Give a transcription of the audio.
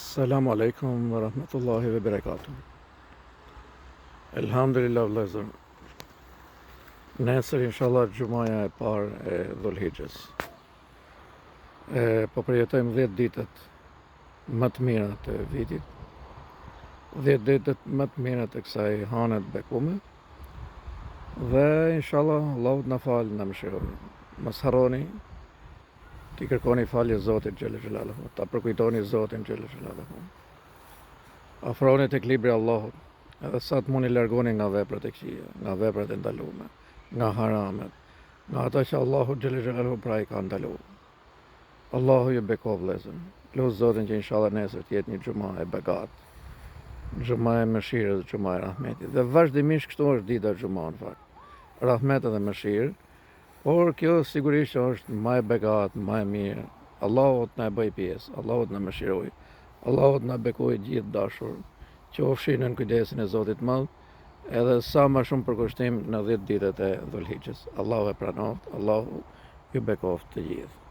Assalamu alaikum wa rahmatullahi wa barakatuh. Elhamdulillah vëllezër. Nesër inshallah gjumaja e parë e Dhulhijhes. Po përjetojmë 10 ditët më të mira të vitit. 10 ditët më të mira të kësaj hane të bekume. Dhe inshallah Allahu na falë, na mëshiroj. Mos harroni ti kërkoni falje Zotit Gjelle Gjelaluhu, ta përkujtoni Zotin Gjelle Gjelaluhu. Afroni tek libri Allahut, edhe sa të mundi largoni nga veprat e këqija, nga veprat e ndaluara, nga haramet, nga ata që Allahu Gjelle Gjelaluhu pra i ka ndaluar. Allahu ju bekov vëllezër. Lut Zotin që inshallah nesër të jetë një xhumë e begat, xhumë e mëshirës, xhumë e rahmetit. Dhe vazhdimisht kështu është dita xhumë në fakt. Rahmet dhe mëshirë. Por kjo sigurisht është më e begat, më e mirë. Allahut na e bëj pjesë, Allahut na mëshiroj, Allahut na bekoj gjithë dashur, qofshin në kujdesin e Zotit Madh, edhe sa më shumë përkushtim në 10 ditët e Dhulhijhes. Allahu e pranoft, Allahu ju bekoft të gjithë.